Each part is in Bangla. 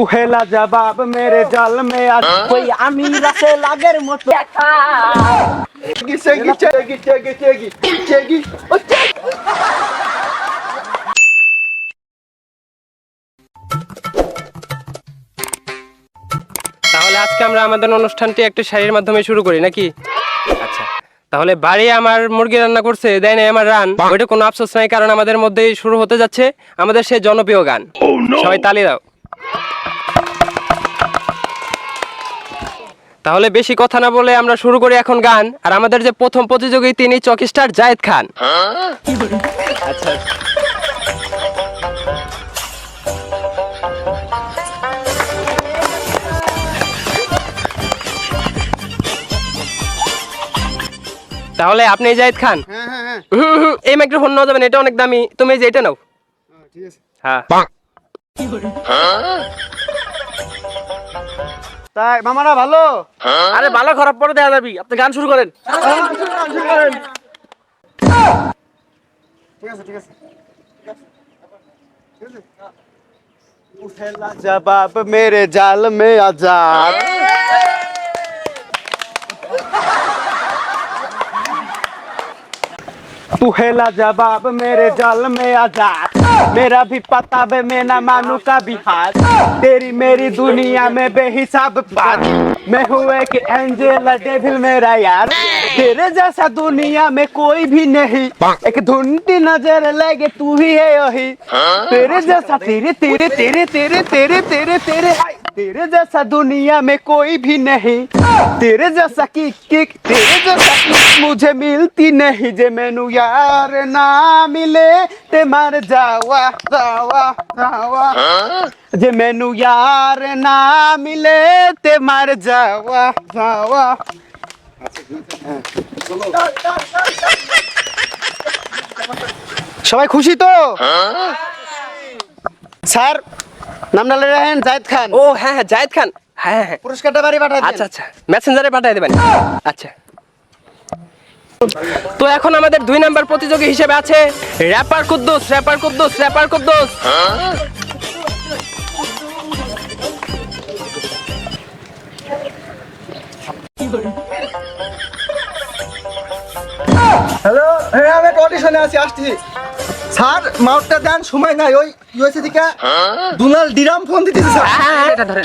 पहला जवाब मेरे जाल में आज कोई अमीर से लागेर मत चेगी चेगी चेगी चेगी चेगी তাহলে আজকে আমরা আমাদের অনুষ্ঠানটি একটা শাড়ির মাধ্যমে শুরু করি নাকি? আচ্ছা, তাহলে বাড়ি আমার মুরগি রান্না করছে, দেয় না আমার রান, ওইটা কোনো আফসোস নাই, কারণ আমাদের মধ্যেই শুরু হতে যাচ্ছে আমাদের সেই জনপ্রিয় গান। সবাই তালি দাও। তাহলে বেশি কথা না বলে আমরা শুরু করি এখন গান। আর আমাদের যে প্রথম প্রতিযোগী তিনি চকিস্টার জায়েদ খান। আচ্ছা, তাহলে আপনি জায়েদ খান। এই মাইক্রোফোন নাও যাবেন, এটা অনেক দামি, তুমি যে এটা নাও। ঠিক আছে, হ্যাঁ। তাই মামারা ভালো? আরে ভালো খারাপ পরে দেখা যাবি, আপনি গান শুরু করেন। ঠিক আছে ঠিক আছে। पहला जवाब मेरे जाल में आजाद पहला जवाब मेरे जाल में आजाद मेरा भी पता बे मैं ना मानू का भी हाथ तेरी मेरी दुनिया में बेहिसाब बात मैं हूँ एक एंजल डेविल मेरा यार तेरे जैसा दुनिया में कोई भी नहीं एक धुंधी नजर लगे तू ही है वही तेरे जैसा तेरे तेरे तेरे तेरे तेरे तेरे तेरे तेरे जैसा दुनिया में कोई भी नहीं तेरे जैसा किक तेरे जैसा किक मुझे मिलती नहीं जे मैनू यार ना मिले ते मर जावा जावा जावा जे मैनू यार ना मिले ते मर जावा जावा সবাই খুশি তো? স্যার নামটা লেখেন জায়েদ খান। ও হ্যাঁ হ্যাঁ, জায়েদ খান, হ্যাঁ হ্যাঁ। পুরস্কারটা বাড়ি পাঠাই আচ্ছা আচ্ছা, মেসেঞ্জারে পাঠিয়ে দেবেন। আচ্ছা, তো এখন আমাদের 2 নাম্বার প্রতিযোগী হিসেবে আছে rapper Kuddus. Rapper Kuddus, rapper Kuddus. Hello, হ্যাঁ আমি অডিশনে আছি, আসছি। স্যার মাউটটা দেন, সময় নাই। ওই ইউএসএ থেকে দুলাল ডিরাম ফোন দিতেছে স্যার।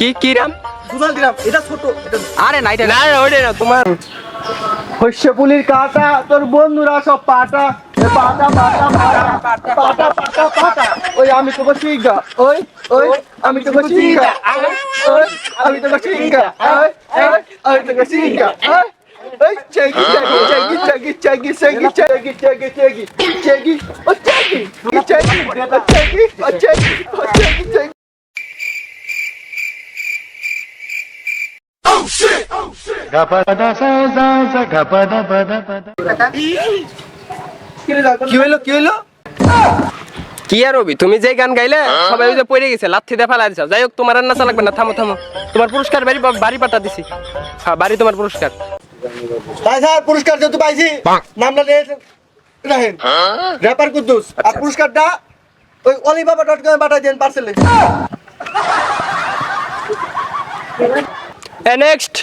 কি কি রাম? দুলাল ডিরাম, এটা ছোট, এটা আরে না, এটা না, ওইটা না তোমার। শস্যপুলির কাটা তোর বন্ধুরা সব পাটা পাটা পাটা পাটা পাটা পাটা পাটা ওই আমি তো বসিগা ওই ওই আমি তো বসিগা ওই আমি তো বসিগা ওই ওই আমি তো বসিগা ওই ওই চেগি চেগি চেগি চেগি চেগি চেগি চেগি চেগি চেগি চেগি ও চেগি চেগি চেগি ও চেগি ও চেগি চেগি কি হইলো কি হইলো? কি আর হবি, তুমি যে গান গাইলে সবাই ওই যে পড়ে গেছে, লাথি দিয়ে ফেলা দিছো। যাই হোক, তোমার আর নাচা লাগবে না, থামো থামো। তোমার পুরস্কার বাড়ি পাঠা দিছি। হ্যাঁ, বাড়ি তোমার পুরস্কার। তাই স্যার পুরস্কার যেহেতু পাইছি নামটা রাখেন র্যাপার কুদ্দুস। আর পুরস্কারটা ওই olibaba.com পাঠাই দেন পার্সেলে। নেক্সট।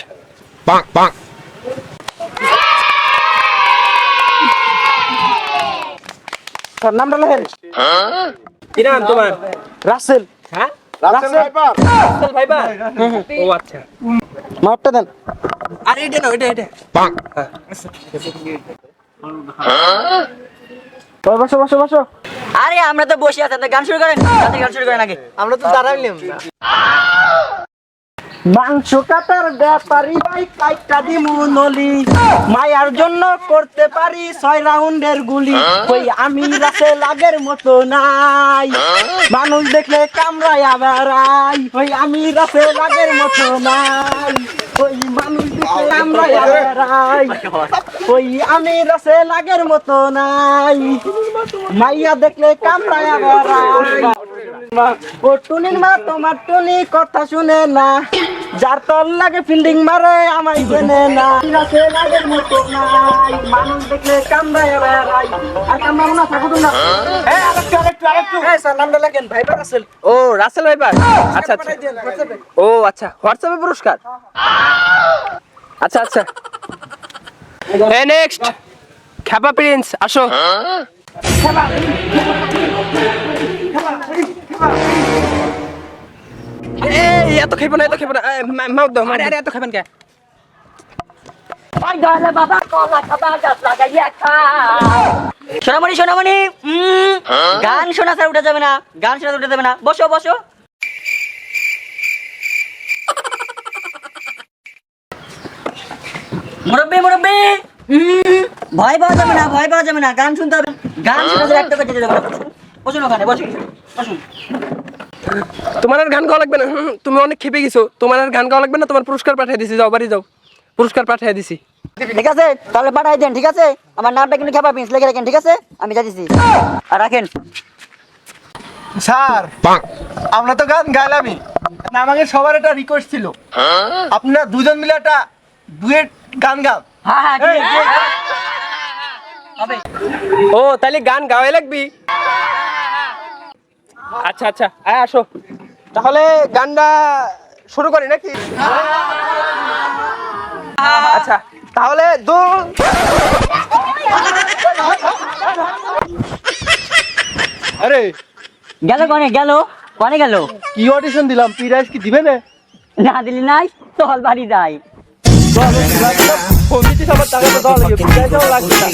স্যার নামটা লেখেন। কি নাম তোমার? রাসেল। হ্যাঁ, রাসেল ভাইপার। Russell viper. ও আচ্ছা, মাপটা দেন। আরে এটা না, এটা এটা। বসো বসো বসো। আরে আমরা তো বসে আছি, গান শুরু করেন। গান শুরু করেন আগে। আমরা তো দাঁড়াইলাম না। মাংস কাটার ব্যাপারি ভাই কাইটা দিমু নলি মায়ার জন্য করতে পারি 6 রাউন্ডের গুলি কই আমি রাসে লাগের মতো নাই মানুষ দেখলে কামড়ায়া বেড়াই কই আমি রাসে লাগের মতো নাই কই মানুষ দেখলে কামড়ায়া বেড়াই কই আমি রাসে লাগের মতো নাই মাইয়া দেখলে কামড়ায়া বেড়াই ও টুনির মা তোমার টুনি কথা শুনে না যার তোর লাগে ফিল্ডিং মারে আমায় চেনে না সে লাগের মতো নাই মানুষ দেখলে কামড়ায় বেড়াই আর কামড়াবো না থাকো না আরেকটু স্যার নামটা লাগেন ভাইবার রাসেল ও রাসেল ভাইপার। আচ্ছা আচ্ছা ও আচ্ছা হোয়াটসঅ্যাপে পুরস্কার। আচ্ছা আচ্ছা নেক্সট খ্যাপা প্রিন্স আসো। এই এত খাইবো না মাউথ দাও আরে এত খাবেন কে? সোনামণি সোনামণি গান শোনা স্যার উঠে যাবে না, গান শোনা উঠে যাবে না, বসো বসো। মুরব্বি মুরব্বি ভয় পাওয়া যাবে না, ভয় পাওয়া যাবে না, গান শুনতে হবে, গান শোনা যাবে, একটা কেটে যাবে না। বসুন ওখানে বসুন বসুন। তোমার আর গান গাওয়া লাগবে না, তুমি অনেক খেপে গেছো, তোমার আর গান গাওয়া লাগবে না, তোমার পুরস্কার পাঠিয়ে দিছি, যাও বাড়ি যাও, পুরস্কার পাঠিয়ে দিছি। ঠিক আছে তাহলে পাঠাই দেন, ঠিক আছে? আমার নামটা কিন্তু খেপা প্রিন্স লিখে রাখেন, ঠিক আছে? আমি যা দিছি আর রাখেন। স্যার আমরা তো গান গাইলামই, আমাকে সবার একটা রিকোয়েস্ট ছিল আপনারা দুজন মিলে একটা ডুয়েট গান গান। হ্যাঁ হ্যাঁ ঠিক আছে। হবে। ও তাহলে গান গাওয়াই লাগবি? আচ্ছা আচ্ছা আয় আসো, তাহলে গানটা শুরু করি নাকি? আচ্ছা তাহলে আরে গেল কনে গেল, কনে গেল? কি অডিশন দিলাম, প্রাইজ কি দিবে না? না দিলি নাই চল বাড়ি যাই। ফোন দিচ্ছিস আমার টাকা তো দেওয়া লাগে, প্রাইজও লাগবে না।